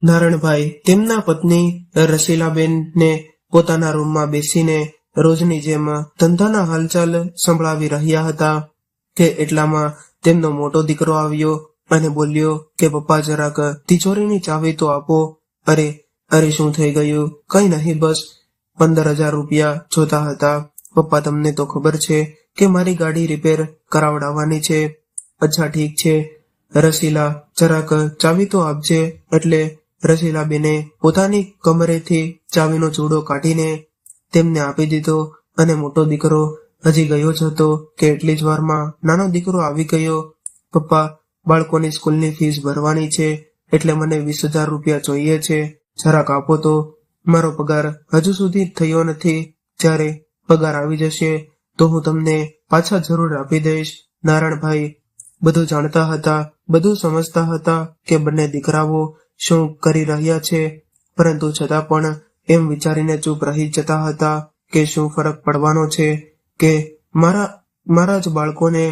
નારણભાઈ તેમના પત્ની રસીલાબેનને પોતાના રૂમમાં બેસીને રોજની જેમ ધંધાના હાલચાલ સંભળાવી રહ્યા હતા કે એટલામાં તેમનો મોટો દીકરો આવ્યો અને બોલ્યો કે પપ્પા જરાક તિજોરીની ચાવી તો આપો. અરે અરે શું થઈ ગયું? કઈ નહીં, બસ 15,000 રૂપિયા જોતા હતા. પપ્પા તમને તો ખબર છે કે મારી ગાડી રિપેર કરાવડાવવાની છે. અચ્છા ઠીક છે રસીલા, જરાક ચાવી તો આપજે. એટલે રસીલાબેને પોતાની કમરેથી ચાવીનો ચૂડો કાઢીને તેમને આપી દીધો અને મોટો દીકરો હજી ગયો જ હતો કે એટલી જ વારમાં નાનો દીકરો આવી ગયો. પપ્પા, બાળકોની સ્કૂલની ફીસ ભરવાની છે એટલે મને 20,000 રૂપિયા જોઈએ છે. જરાક આપો તો. મારો પગાર હજુ સુધી થયો નથી. જ્યારે પગાર આવી જશે તો હું તમને પાછા જરૂર આપી દઈશ. નારણભાઈ બધું જાણતા હતા, બધું સમજતા હતા કે બંને દીકરાઓ શું કરી રહ્યા છે, પરંતુ છતાં પણ એમ વિચારીને ચૂપ રહી જતા હતા કે શું ફરક પડવાનો છે કે મારા જ બાળકોને.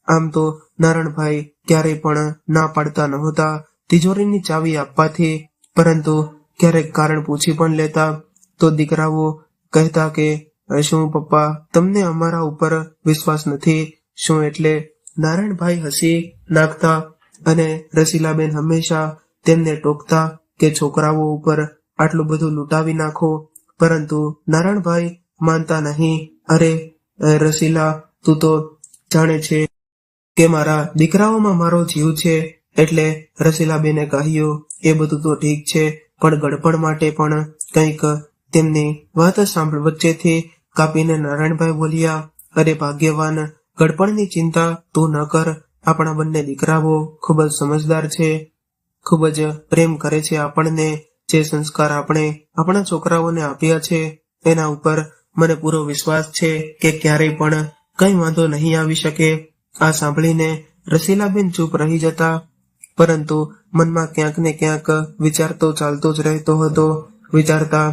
આમ તો નારણભાઈ ક્યારેય પણ ના પાડતા નહોતા તિજોરીની ચાવી આપવાથી, પરંતુ ક્યારેક કારણ પૂછી પણ લેતા તો દીકરાઓ કહેતા કે શું પપ્પા તમને અમારા ઉપર વિશ્વાસ નથી? શું એટલે? નારણભાઈ હસી નાખતા અને રસીલાબેન હંમેશા તેમને ટોકતા કે છોકરાઓ ઉપર આટલું બધું લૂંટાવી નાખો, પરંતુ નારણભાઈ માનતા નહીં. અરે રસીલા, તું તો જાણે છે કે મારા દીકરાઓમાં મારો જીવ છે. એટલે રસીલાબેને કહ્યું, એ બધું તો ઠીક છે, પણ ગડપણ માટે પણ કંઈક. તેમની વાત સાંભળ વચ્ચેથી કાપીને નારાયણભાઈ બોલ્યા, અરે ભાગ્યવાન, ગડપણની ચિંતા તું ન કર. આપણા બંને દીકરાઓ ખૂબ જ સમજદાર છે, ખૂબ જ પ્રેમ કરે છે આપણને. જે સંસ્કાર આપણે આપણા છોકરાઓને આપ્યા છે એના ઉપર મને પૂરો વિશ્વાસ છે કે ક્યારેય પણ કઈ વાંધો નહીં આવી શકે. આ સાંભળીને રસીલાબેન ચૂપ રહી જતા, પરંતુ મનમાં ક્યાંક ને ક્યાંક વિચાર તો ચાલતો જ રહેતો હતો. વિચારતા,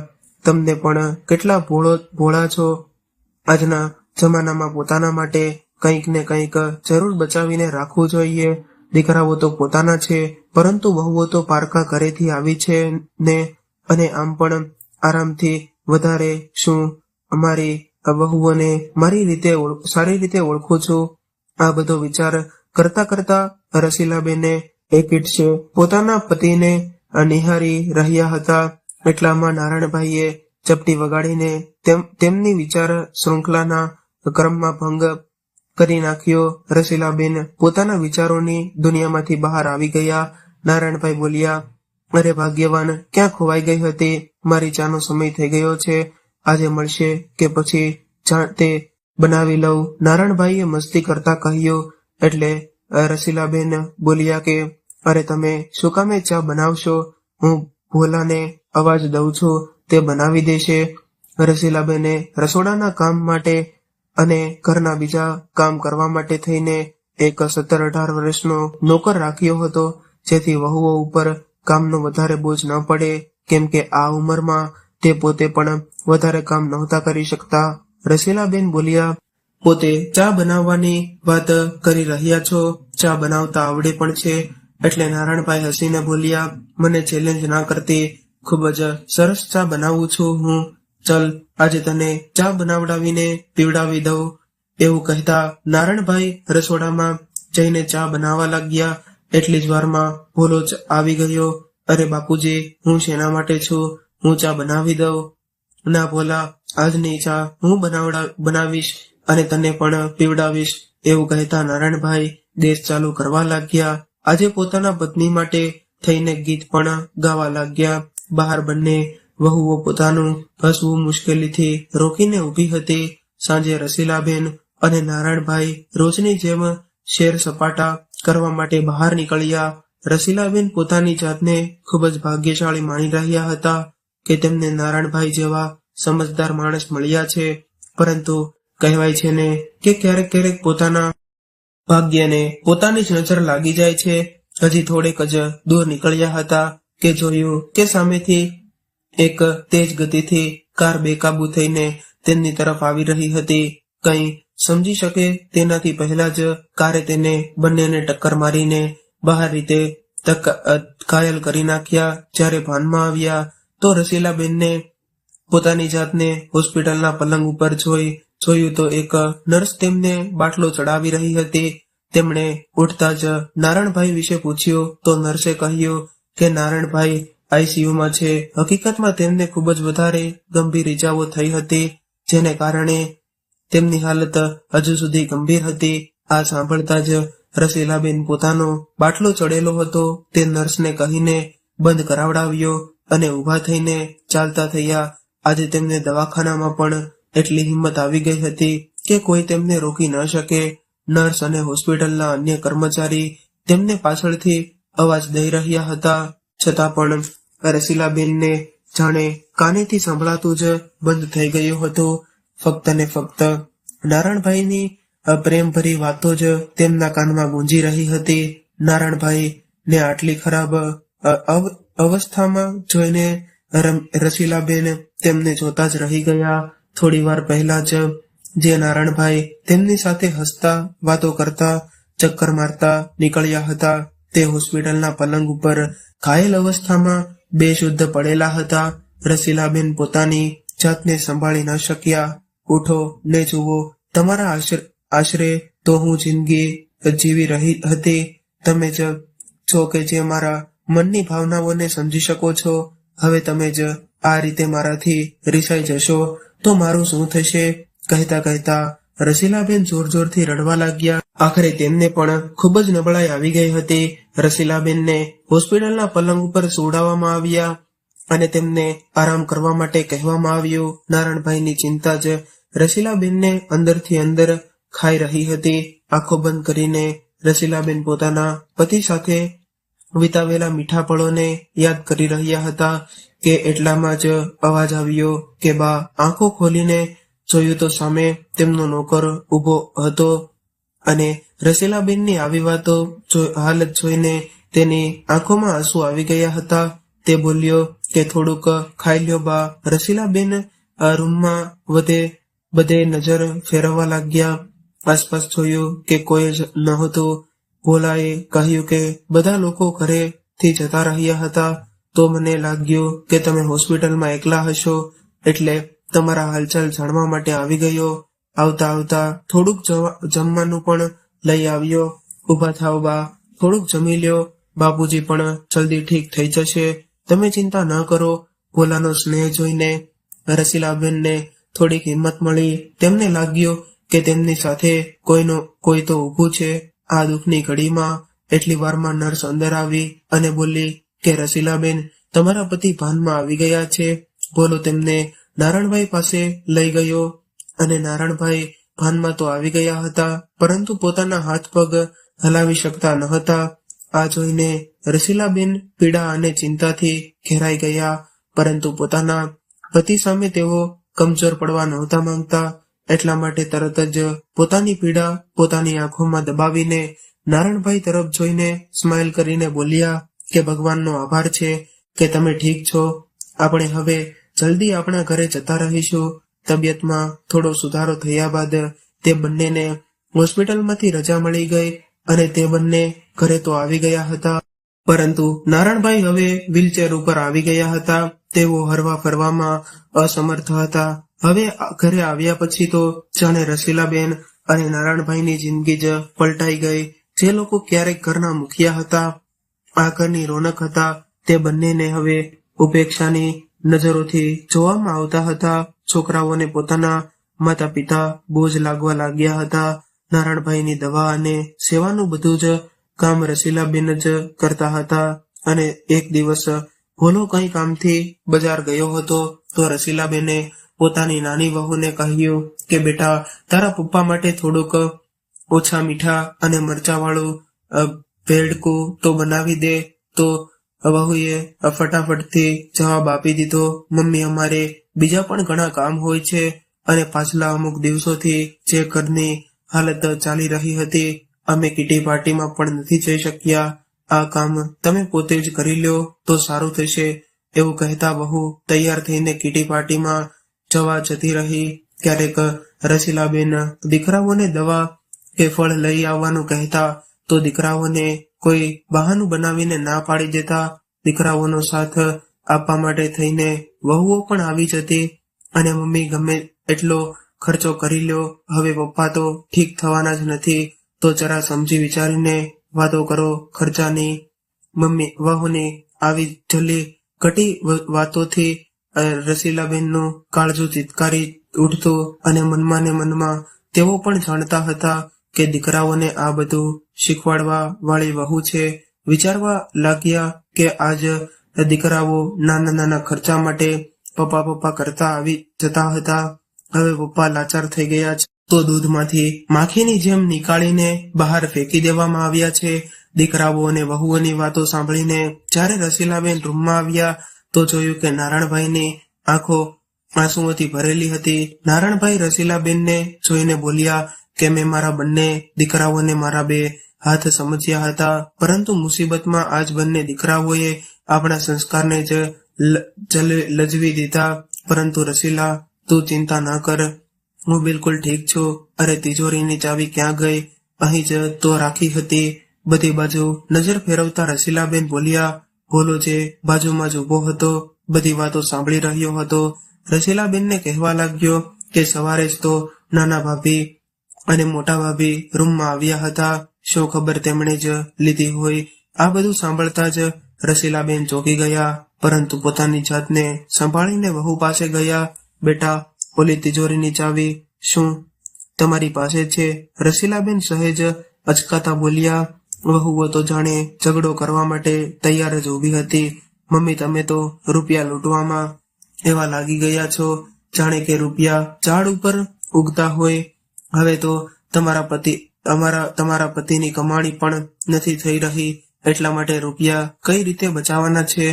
તમને પણ કેટલા ભોળા છો. આજના જમાનામાં પોતાના માટે કંઈક ને કંઈક જરૂર બચાવીને રાખવું જોઈએ. દીકરાઓ તો પોતાના છે, પરંતુ વહુઓ તો પારકા ઘરેથી આવી છે ને, અને આમ પણ આરામથી વધારે. શું અમારી વહુઓને સારી રીતે ઓળખું છું. આ બધો વિચાર કરતા કરતા રસીલાબેને એકીટશે પોતાના પતિને નિહારી રહ્યા હતા. એટલામાં નારાયણભાઈએ ચપટી વગાડીને તેમની વિચાર શૃંખલાના ક્રમમાં ભંગ કરી નાખ્યો. રસીલાબેન પોતાના વિચારોની દુનિયામાંથી બહાર આવી ગયા. નારાયણભાઈ બોલ્યા, અરે ભાગ્યવાન, ક્યાં ખોવાઈ ગઈ હતી? મારી ચાનો સમય થઈ ગયો છે. આજે મળશે કે પછી તે બનાવી લઉં? નારાયણભાઈએ મસ્તી કરતા કહ્યું. એટલે રસીલાબેન બોલ્યા કે અરે તમે શું કામે ચા બનાવશો? હું ભોલાને અવાજ દઉં છું, તે બનાવી દેશે. રસીલાબેને રસોડાના કામ માટે અને ઘરના બીજા કામ કરવા માટે થઈને એક 17-18 વર્ષનો નોકર રાખ્યો હતો, જેથી વહુઓ ઉપર કામનો વધારે બોજ ન પડે, કેમ કે આ ઉંમરમાં તે પોતે પણ વધારે કામ નહોતા કરી શકતા. રસીલાબેન બોલ્યા, પોતે ચા બનાવવાની વાત કરી રહ્યા છો? ચા બનાવતા આવડે પણ છે. એટલે નારાયણભાઈ હસીને બોલ્યા, મને ચેલેન્જ ના કરતી, ખૂબ જ સરસ ચા બનાવું છું હું. ચલ આજે તને ચા બનાવડાવીને પીવડાવી દઉં. એવું કહેતા નારાયણભાઈ રસોડામાં જઈને ચા બનાવવા લાગ્યા. એટલી જ વારમાં ભોલો જ આવી ગયો. અરે બાપુજી, હું શેના માટે છું? હું ચા બનાવી દઉં. ના ભોલા, આજની ચા હું બનાવીશ અને તને પણ પીવડાવીશ. એવું કહેતા નારાયણભાઈ દેશ ચાલુ કરવા લાગ્યા. આજે પોતાના પત્ની માટે થઈને ગીત પણ ગાવા લાગ્યા. બહાર બંને વહુઓ પોતાનું હસવું મુશ્કેલીથી રોકીને ઊભી હતી. સાંજે રસીલાબેન અને નારાયણભાઈ રોજની જેમ શેર સપાટા કરવા માટે બહાર નીકળ્યા. રસીલાબેન પોતાની જાતને ખૂબ જ ભાગ્યશાળી માની રહ્યા હતા કે તેમને નારાયણભાઈ જેવા સમજદાર માણસ મળ્યા છે. પરંતુ કહેવાય છે ને કે ક્યારેક ક્યારેક પોતાના ભાગ્યને પોતાની જ નજર લાગી જાય છે. હજી થોડેક જ દૂર નીકળ્યા હતા કે જોયું કે સામેથી એક તેજ ગતિથી કાર બેકાબુ થઈને તેમની તરફ આવી રહી હતી. કંઈ સમજી શકે તેનાથી પહેલા જ કારે તેને બંનેને ટક્કર મારીને બહાર રીતે ઘાયલ કરી નાખ્યા. જ્યારે ભાનમાં આવ્યા તો રસીલાબેનને પોતાની જાતને હોસ્પિટલના પલંગ ઉપર જોયું તો એક નર્સ તેમને બાટલો ચડાવી રહી હતી. તેમણે ઉઠતા જ નારણભાઈ વિશે પૂછ્યું તો નર્સે કહ્યું કે નારણભાઈ આઈસીયુમાં છે. હકીકતમાં તેમને ખૂબ જ વધારે ગંભીર ઈજાઓ થઈ હતી, જેને કારણે તેમની હાલત હજુ સુધી ગંભીર હતી. આ સાંભળતા જ રસીલાબેન પોતાનો બાટલો ચડેલો હતો તે નર્સને કહીને બંધ કરાવડાવ્યો અને ઊભા થઈને ચાલતા થયા. આજે તેમને દવાખાનામાં પણ એટલી હિંમત આવી ગઈ હતી કે કોઈ તેમને રોકી ન શકે. નર્સ અને હોસ્પિટલના અન્ય કર્મચારી તેમને પાછળથી અવાજ દઈ રહ્યા હતા, છતાં પણ રસીલાબેનને જાણે કાનેથી સંભળાતું જ બંધ થઈ ગયું હતું. ફક્ત ને ફક્ત નારણભાઈની પ્રેમભરી વાતો જ તેમના કાનમાં ગુંજી રહી હતી. નારણભાઈ ને આટલી ખરાબ અવસ્થામાં જોઈને રસીલાબેન તેમને જોતા જ રહી ગયા. થોડી વાર પહેલા જ જે નારણભાઈ તેમની સાથે હસતા, વાતો કરતા, ચક્કર મારતા નીકળ્યા હતા, તે હોસ્પિટલના પલંગ ઉપર ઘાયલ અવસ્થામાં બેશુદ્ધ પડેલા હતા. રસીલાબેન પોતાની જાતને સંભાળી ન શક્યા. ઉઠો ને જુઓ, તમારા આશરે તો હું જિંદગી જીવી રહી હતી. તમે જ છો કે જે મારા મનની ભાવનાઓને સમજી શકો છો. હવે તમે જ આ રીતે મારાથી રિસાઈ જશો તો મારું શું થશે? કહેતા કહેતા રસીલાબેન જોર જોરથી રડવા લાગ્યા. આખરે તેમને પણ ખૂબ જ નબળાઈ આવી ગઈ હતી. રસીલાબેનને હોસ્પિટલના પલંગ ઉપર સુવડાવવામાં આવ્યા અને તેમને આરામ કરવા માટે કહેવામાં આવ્યું. નારણભાઈની ચિંતા જ રસીલાબેનને અંદરથી અંદર ખાઈ રહી હતી. આંખો બંધ કરીને રસીલાબેન પોતાના પતિ સાથે વિતાવેલા મીઠા પળોને યાદ કરી રહ્યા હતા કે એટલામાં જ અવાજ આવ્યો કે બા આંખો ખોલીને જોયું તો સામે તેમનો નોકર ઊભો હતો અને રસીલાબેનની આવી વાતો હાલત જોઈને તેની આંખોમાં આંસુ આવી ગયા હતા. તે બોલ્યો કે થોડુંક ખાઈ લ્યો બા. રસીલાબેન રૂમમાં બધે નજર ફેરવવા લાગ્યા. આસપાસ જોયું કે કોઈ જ નહોતું. ભોલાએ કહ્યું કે બધા લોકો ઘરેથી જતા રહ્યા હતા, તો મને લાગ્યું કે તમે હોસ્પિટલમાં એકલા હશો, એટલે તમારા હાલચાલ જાણવા માટે આવી ગયો. આવતા આવતા થોડુંક જમવાનું પણ લઈ આવ્યો. ઊભા થાવ બા, થોડુંક જમી લ્યો. બાપુજી પણ જલ્દી ઠીક થઈ જશે, તમે ચિંતા ન કરો. ભોલાનો સ્નેહ જોઈને રસીલાબેનને થોડીક હિંમત મળી. તેમને લાગ્યું કે તેમની સાથે કોઈ તો ઊભું છે આ દુઃખની ઘડીમાં. એટલી વારમાં નર્સ અંદર આવી અને બોલી કે રસીલાબેન, તમારા પતિ ભાનમાં આવી ગયા છે. ભોલો તેમને નારણભાઈ પાસે લઈ ગયો અને નારણભાઈ ભાનમાં તો આવી ગયા હતા, પરંતુ પોતાના હાથ પગ હલાવી શકતા ન હતા. આ જોઈને રસીલાબેન પીડા અને ચિંતાથી ઘેરાઈ ગયા, પરંતુ પોતાના પતિ સામે તેઓ કમજોર પડવા નહોતા માંગતા. એટલા માટે તરત જ પોતાની પીડા પોતાની આંખોમાં દબાવીને નારણભાઈ તરફ જોઈને સ્માઇલ કરીને બોલ્યા કે ભગવાનનો આભાર છે કે તમે ઠીક છો. આપણે હવે જલ્દી આપણા ઘરે જતા રહીશું. તબિયતમાં થોડો સુધારો થયા બાદ તે બંનેને હોસ્પિટલમાંથી રજા મળી ગઈ અને તે બંને ઘરે તો આવી ગયા હતા, પરંતુ નારણભાઈ હવે વ્હીલચેર ઉપર આવી ગયા હતા. તેઓ હરવા ફરવામાં અસમર્થ હતા. હવે ઘરે આવ્યા પછી તો જાણે રસીલાબેન અને નારણભાઈની જિંદગી જ પલટાઈ ગઈ. જે લોકો ક્યારેક ઘરના મુખિયા હતા, આ ઘરની રોનક હતા, તે બંનેને હવે ઉપેક્ષાની નજરોથી જોવામાં આવતા હતા. છોકરાઓને પોતાના માતા પિતા બોજ લાગવા લાગ્યા હતા. નારણભાઈની દવા અને સેવાનું બધું જ કામ રસીલાબેન જ કરતા હતા. અને એક દિવસ ભોલો કઈ કામથી બજાર ગયો હતો તો રસીલાબેને પોતાની નાની વહુને કહ્યું કે બેટા, તારા પપ્પા માટે થોડુંક ઓછા મીઠા અને મરચાવાળું ભેળકું તો બનાવી દે. તો વહુએ ફટાફટથી જવાબ આપી દીધો, મમ્મી, અમારે બીજા પણ ઘણા કામ હોય છે અને પાછલા અમુક દિવસોથી જે ઘરની હાલત ચાલી રહી હતી, અમે કીટી પાર્ટીમાં પણ નથી જઈ શક્યા. આ કામ તમે પોતે જ કરી લ્યો તો સારું થશે. એવું કહેતા વહુ તૈયાર થઈને કીટી પાર્ટીમાં જવા જતી રહી. ક્યારેક રસીલાબેન દીકરાઓને દવા કે ફળ લઈ આવવાનું કહેતા તો દીકરાઓને કોઈ બહાનું બનાવીને ના પાડી દેતા. દીકરાઓનો સાથ આપવા માટે થઈને વહુઓ પણ આવી જતી અને મમ્મી ગમે એટલો ખર્ચો કરી લ્યો, હવે પપ્પા તો ઠીક થવાના જ નથી, તો જરા સમજી વિચારીને વાતો કરો ખર્ચાની. મમ્મી વહુની આવી જલ્દી ઘટી વાતોથી રસીલાબેનનું કાળજું ચિતકારી ઉઠતું અને મનમાં ને મનમાં તેઓ પણ જાણતા હતા કે દીકરાઓને આ બધું શીખવાડવા વાળી વહુ છે. વિચારવા લાગ્યા કે આજ દીકરાઓ નાના નાના ખર્ચા માટે પપ્પા કરતા આવી જતા હતા. હવે પપ્પા લાચાર થઈ ગયા છે તો દૂધમાંથી માખીની જેમ નીકાળીને બહાર ફેંકી દેવામાં આવ્યા છે. દીકરાઓ અને વહુઓની વાતો સાંભળીને જ્યારે રસીલાબેન રૂમમાં આવ્યા તો જોયું કે નારાયણભાઈની આંખો આંસુઓથી ભરેલી હતી. નારાયણભાઈ રસીલાબેનને જોઈને બોલ્યા કે મેં મારા બંને દીકરાઓને મારા બે હાથ સમજ્યા હતા, પરંતુ મુસીબતમાં આજ બંને દીકરાઓએ આપણા સંસ્કારને જ લજવી દીધા. પરંતુ રસીલા, તું ચિંતા ના કર, હું બિલકુલ ઠીક છું. અરે તિજોરીની ચાવી ક્યાં ગઈ? અહીં જ તો રાખી હતી. બધી બાજુ નજર ફેરવતા રસીલાબેન બોલ્યા. ભોલો જે બાજુમાં જ ઉભો હતો બધી વાતો સાંભળી રહ્યો હતો. રસીલાબેનને કહેવા લાગ્યો કે સવારે જ તો નાના ભાભી અને મોટા ભાભી રૂમમાં આવ્યા હતા, શું ખબર તેમણે જ લીધી હોય. આ બધું સાંભળતા જ રસીલાબેન ચોંકી ગયા, પરંતુ પોતાની જાતને સંભાળીને વહુ પાસે ગયા. બેટા, ઓલી તિજોરીની ચાવી શું તમારી પાસે છે? રસીલાબેન સહેજ અચકાતા બોલ્યા. વહુઓ તો જાણે ઝઘડો કરવા માટે તૈયાર જ ઊભી હતી. મમ્મી, તમે તો રૂપિયા લૂંટવામાં એવા લાગી ગયા છો જાણે કે રૂપિયા ઝાડ ઉપર ઉગતા હોય. હવે તો તમારા પતિની કમાણી પણ નથી થઈ રહી, એટલા માટે રૂપિયા કઈ રીતે બચાવવાના છે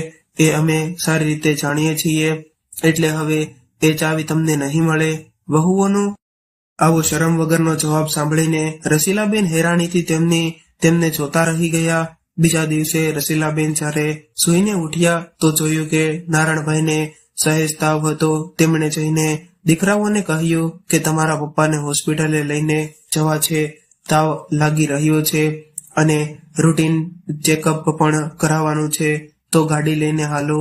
એ અમે સારી રીતે જાણીએ છીએ, એટલે હવે એ ચાવી તમને નહીં મળે. વહુઓનું આવો શરમ વગરનો જવાબ સાંભળીને રસીલાબેન હેરાનીથી તેમને જોતા રહી ગયા. બીજા દિવસે રસીલાબેન જ્યારે સૂઈને ઉઠ્યા તો જોયું કે નારાયણભાઈને સહેજ તાવ હતો. તેમણે જઈને દીકરાઓને કહ્યું કે તમારા પપ્પાને હોસ્પિટલે લઈને જવા છે, તાવ લાગી રહ્યો છે અને રૂટીન ચેકઅપ પણ કરાવવાનું છે, તો ગાડી લઈને હાલો.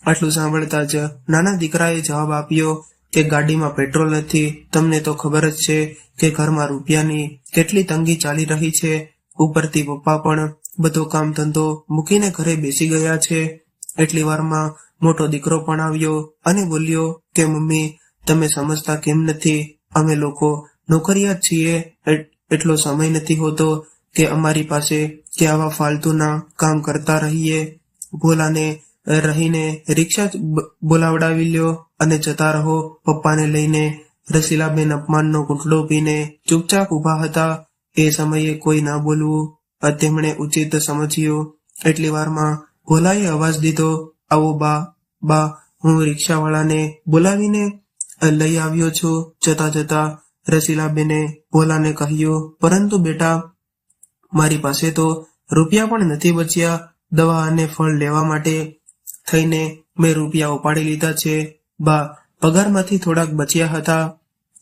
આટલું સાંભળતા જ નાના દીકરાએ જવાબ આપ્યો કે ગાડીમાં પેટ્રોલ નથી. તમને તો ખબર જ છે કે ઘરમાં રૂપિયાની કેટલી તંગી ચાલી રહી છે. ઉપરથી પપ્પા પણ બધો કામ ધંધો મૂકીને ઘરે બેસી ગયા છે. એટલી વારમાં મોટો દીકરો પણ આવ્યો અને બોલ્યો કે મમ્મી, તમે સમજતા કેમ નથી? અમે લોકો નોકરિયાત છીએ, એટલો સમય નથી હોતો કે અમારી પાસે કે આવા ફાલતુના કામ કરતા રહીએ. ભોલાને રહીને રિક્ષા બોલાવડાવી લ્યો અને જતા રહો પપ્પાને લઈને. રસીલાબેન અપમાનનો ઘૂંટડો પીને ચૂપચાપ ઊભા હતા. એ સમયે કોઈ ના બોલવું તેમણે ઉચિત સમજ્યું. એટલી વારમાં ભોલાએ અવાજ દીધો, આવો બા, હું રિક્ષાવાળાને બોલાવીને લઈ આવ્યો છું. જતા જતા રસીલાબેને ભોલાને કહ્યું, પરંતુ બેટા, મારી પાસે તો રૂપિયા પણ નથી બચ્યા. દવા અને ફળ લેવા માટે થઈને મેં રૂપિયા ઉપાડી લીધા છે. બા, પગારમાંથી થોડાક બચ્યા હતા,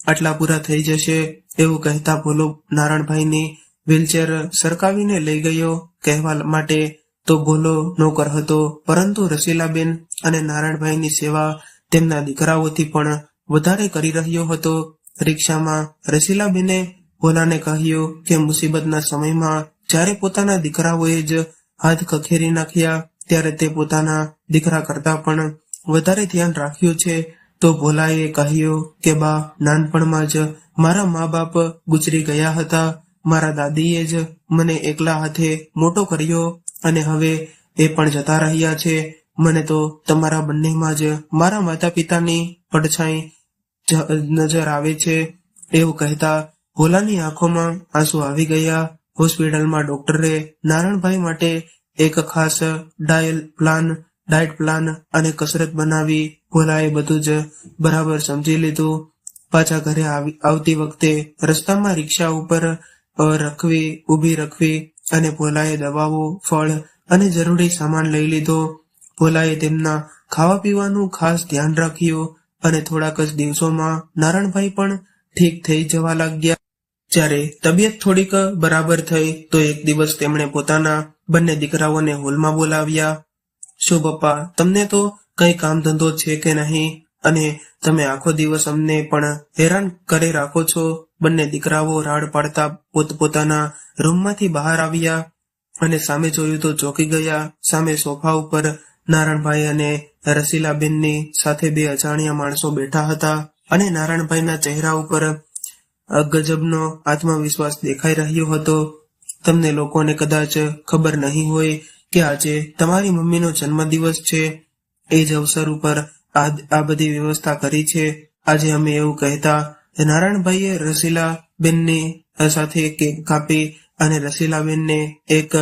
આટલા પૂરા થઈ જશે. એવું કહેતા ભોલો નારાયણભાઈની વ્હીલચેર સરકાવીને લઈ ગયો. કહેવા માટે તો ભોલો નોકર હતો, પરંતુ રસીલાબેન અને નારાયણભાઈની સેવા તેમના દીકરાઓથી પણ વધારે કરી રહ્યો હતો. રિક્ષામાં રસીલાબેને ભોલાને કહ્યું કે મુસીબતના સમયમાં જ્યારે પોતાના દીકરાઓએ જ હાથ ખખેરી નાખ્યા ત્યારે તે પોતાના દીકરા કરતા પણ વધારે ધ્યાન રાખ્યું છે. તો ભોલાએ કહ્યું કે બા, નાનપણમાં જ મારા મા બાપ ગુજરી ગયા હતા. મારા દાદીએ જ મને એકલા હાથે મોટો કર્યો અને હવે એ પણ જતા રહ્યા છે. મને તો તમારા બંનેમાં જ મારા માતા પિતાની પડછાઈ નજર આવે છે. એવું કહેતા ભોલાની આંખોમાં આંસુ આવી ગયા. હોસ્પિટલમાં ડોક્ટરે નારાયણભાઈ માટે એક ખાસ ડાયટ પ્લાન અને કસરત બનાવી. ભોલાએ બધું જ બરાબર સમજી લીધું. પાછા ઘરે આવતી વખતે રસ્તામાં રિક્ષા ઉપર ઊભી રખવી અને ભોલાએ દવાઓ, ફળ અને જરૂરી સામાન લઈ લીધો. ભોલાએ તેમના ખાવા પીવાનું ખાસ ધ્યાન રાખ્યું અને થોડાક જ દિવસોમાં નારાયણભાઈ પણ ઠીક થઈ જવા લાગ્યા. જ્યારે તબિયત થોડીક બરાબર થઈ તો એક દિવસ તેમણે પોતાના બંને દીકરાઓને હોલમાં બોલાવ્યા. શું પપ્પા, તમને તો કઈ કામ ધંધો છે કે નહીં, અને તમે આખો દિવસ અમને પણ હેરાન કરી રાખો છો? બંને દીકરાઓ રાડ પાડતા પોતપોતાના રૂમમાંથી બહાર આવ્યા અને સામે જોયું તો ચોંકી ગયા. સામે સોફા ઉપર નારણભાઈ અને રસીલાબેનની સાથે બે અજાણ્યા માણસો બેઠા હતા અને નારણભાઈના ચહેરા ઉપર ગજબનો આત્મવિશ્વાસ દેખાઈ રહ્યો હતો. તમને લોકોને કદાચ ખબર નહીં હોય કે આજે તમારી મમ્મીનો જન્મદિવસ છે. એ જ અવસર ઉપર આ બધી વ્યવસ્થા કરી છે. આજે અમે એવું કહેતા નારાયણભાઈએ રસીલાબેનની સાથે કેક કાપી અને રસીલાબેનને એક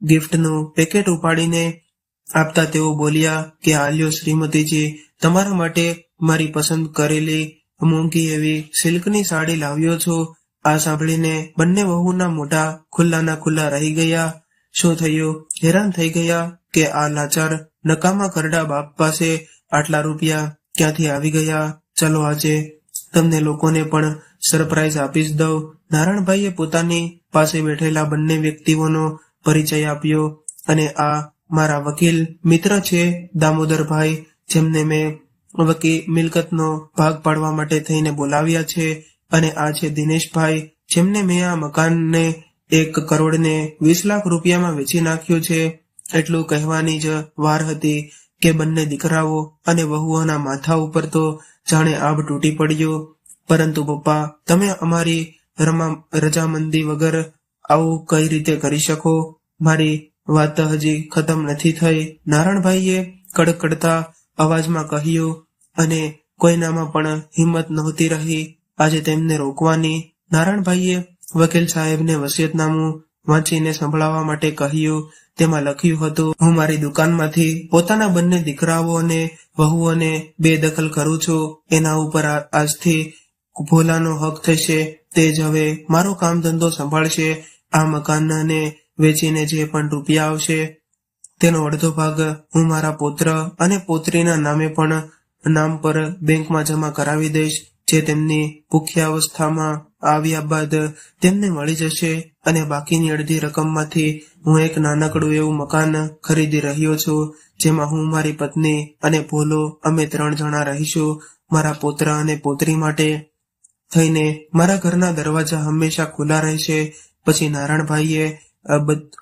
ગિફ્ટનું પેકેટ ઉપાડીને આપતા તેઓ બોલ્યા કે આ લ્યો શ્રીમતીજી, તમારા માટે મારી પસંદ કરેલી મોંઘી એવી સિલ્કની સાડી લાવ્યો છું. આ સાંભળીને બંને વહુના મોઢા ખુલ્લાના ખુલ્લા રહી ગયા. શું થયું? હેરાન થઈ ગયા કે આ લાચાર નકામા કરડા બાપ પાસે આટલા રૂપિયા ક્યાંથી આવી ગયા? ચલો આજે તમને લોકોને પણ સરપ્રાઈઝ આપી જ દઉં. નારણભાઈએ પોતાની પાસે બેઠેલા બંને વ્યક્તિઓનો પરિચય આપ્યો અને આ મારા વકીલ મિત્ર છે દામોદરભાઈ, જેમને મેં મિલકતનો ભાગ પાડવા માટે થઈને બોલાવ્યા છે, અને આ છે દિનેશભાઈ, જેમને મેં આ મકાનને 1 કરોડ ને 20 લાખ રૂપિયામાં વેચી નાખ્યું છે. એટલું કહેવાની જ વાર હતી કે બંને દીકરાઓ અને વહુઓના માથા ઉપર તો જાણે આભ તૂટી પડ્યો. પરંતુ પપ્પા, તમે અમારી રજામંદી વગર આવું કઈ રીતે કરી શકો? મારી વાત હજી ખતમ નથી થઈ, નારણભાઈએ કડકડતા અવાજમાં કહ્યું, અને કોઈનામાં પણ હિંમત નહોતી રહી આજે તેમને રોકવાની. નારણભાઈએ વકીલ સાહેબને વસિયતનામું વાંચીને સંભળાવવા માટે કહ્યું. તેમાં લખ્યું હતું, હું મારી દુકાનમાંથી પોતાના બંને દીકરાઓ અને વહુઓને બેદખલ કરું છું. એના ઉપર આજથી ભોલાનો હક થશે. તે જ હવે મારો કામ ધંધો સંભાળશે. આ મકાનને વેચીને જે પણ રૂપિયા આવશે તેનો અડધો ભાગ હું મારા પુત્ર અને પુત્રીના નામ પર બેંકમાં જમા કરાવી દઈશ, જે તેમની પુખ્યાવસ્થામાં આવ્યા બાદ તેમને મળી જશે. અને બાકીની અડધી રકમમાંથી હું એક નાનકડું એવું મકાન ખરીદી રહ્યો છું, જેમાં હું, મારી પત્ની અને ભોલો અમે 3 જણા રહીશું. મારા પુત્ર અને પુત્રી માટે થઈને મારા ઘરના દરવાજા હંમેશા ખુલ્લા રહેશે. પછી નારણભાઈએ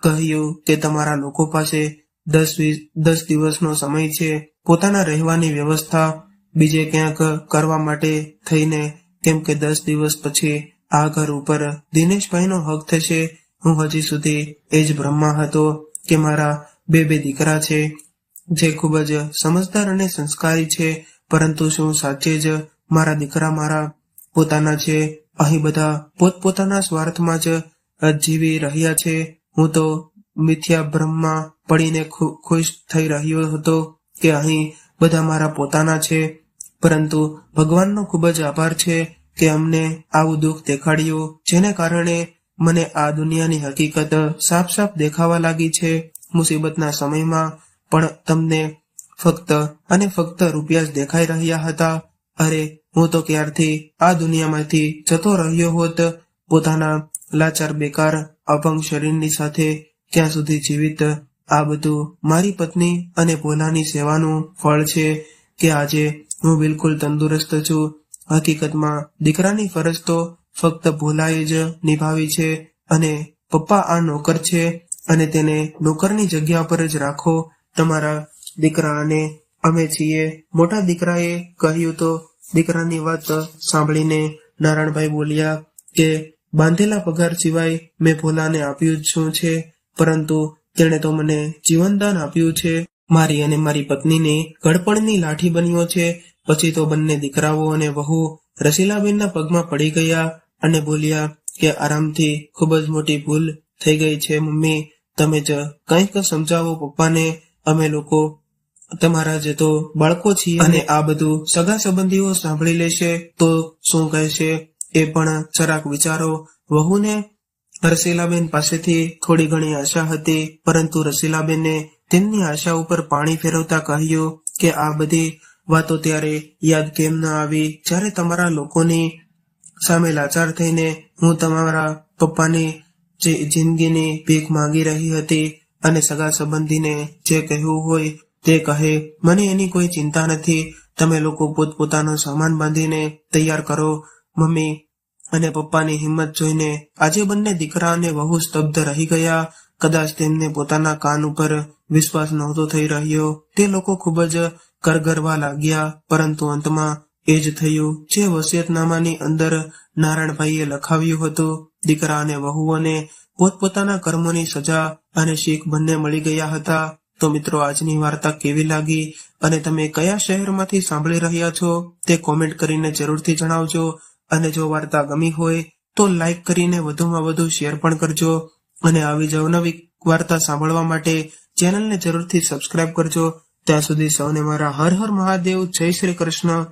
કહ્યું કે તમારા લોકો પાસે 10 દિવસનો સમય છે પોતાના રહેવાની વ્યવસ્થા બીજે ક્યાંક કરવા માટે થઈને, કેમ કે 10 દિવસ પછી આ ઘર ઉપર દિનેશભાઈનો હક થશે. હું હજી સુધી એ જ ભ્રમમાં હતો કે મારા બે દીકરા છે જે ખૂબ જ સમજદાર અને સંસ્કારી છે, પરંતુ શું સાચે જ મારા દીકરા મારા પોતાના છે? અહીં બધા પોતપોતાના સ્વાર્થમાં જ જીવી રહ્યા છે. હું તો મિથ્યા ભ્રમમાં પડીને ખુશ થઈ રહ્યો હતો કે અહીં બધા મારા પોતાના છે, પરંતુ ભગવાનનો ખૂબ જ આભાર છે કે અમને આવું દુઃખ દેખાડ્યું, જેને કારણે મને આ દુનિયાની હકીકત સાફ સાફ દેખાવા લાગી છે. મુસીબતના સમયમાં પણ તમને ફક્ત અને ફક્ત રૂપિયા જ દેખાઈ રહ્યા હતા. અરે, હું તો ક્યારથી આ દુનિયામાંથી જતો રહ્યો હોત. પોતાના લાચાર, બેકાર, અપંગ શરીરની સાથે ક્યાં સુધી જીવિત? આ બધું મારી પત્ની અને ભોલાની સેવાનું ફળ છે કે આજે હું બિલકુલ તંદુરસ્ત છું. હકીકતમાં દીકરાની ફરજ તો ફક્ત ભોલાએ જ નિભાવી છે, અને પપ્પા આ નોકર છે અને તેને નોકરની જગ્યા પર જ રાખો. તમારા દીકરા અને અમે છીએ. મોટા દીકરાએ કહ્યું તો દીકરાની વાત સાંભળીને નારાયણભાઈ બોલ્યા કે બાંધેલા પગાર સિવાય મેં ભોલાને આપ્યું જ શું છે, પરંતુ તેણે તો મને જીવનદાન આપ્યું છે. મારી અને મારી પત્નીની ઘડપણની લાઠી બન્યો છે. પછી તો બંને દીકરાઓ અને વહુ રસીલાબેનના પગમાં પડી ગયા અને બોલ્યા કે આરામથી, ખૂબ જ મોટી ભૂલ થઈ ગઈ છે મમ્મી, તમે જ કંઈક સમજાવો પપ્પાને. અમે લોકો તમારા જ તો બાળકો છીએ, અને આ બધું સગા સંબંધીઓ સાંભળી લેશે તો શું કહેશે એ પણ જરાક વિચારો. વહુને રસીલાબેન પાસેથી થોડી ઘણી આશા હતી, પરંતુ રસીલાબેને તેમની આશા ઉપર પાણી ફેરવતા કહ્યું કે આ બધી વાતો ત્યારે યાદ કેમ ન આવી, જ્યારે તમારા લોકોની સામે લાચાર થઈને હું તમારા પપ્પાની જિંદગીની ભીખ માંગી રહી હતી, અને સગા સંબંધીને જે કહેવું હોય તે કહે, મને એની કોઈ ચિંતા નથી, તમે લોકો પોતપોતાનો સામાન બાંધીને તૈયાર કરો. મમ્મી અને પપ્પાની હિંમત જોઈને આજે બંને દીકરા અને વહુ સ્તબ્ધ રહી ગયા. કદાચ તેમને પોતાના કાન ઉપર વિશ્વાસ નહોતો થઈ રહ્યો. તે લોકો ખૂબ જ કરગરવા લાગ્યા, પરંતુ અંતમાં એ જ થયું જે વસિયતનામાની અંદર નારાયણભાઈએ લખાવ્યું હતું. દીકરા અને વહુઓને પોતપોતાના કર્મોની સજા અને શીખ બંને મળી ગયા હતા. તો મિત્રો, આજની વાર્તા કેવી લાગી અને તમે કયા શહેરમાંથી સાંભળી રહ્યા છો તે કોમેન્ટ કરીને જરૂરથી જણાવજો. અને જો વાર્તા ગમી હોય તો લાઈક કરીને વધુમાં વધુ શેર પણ કરજો. અને આવી જ અવનવી વાર્તા સાંભળવા માટે ચેનલને જરૂરથી સબસ્ક્રાઇબ કરજો. ત્યાં સુધી સૌને મારા હર હર મહાદેવ, જય શ્રી કૃષ્ણ.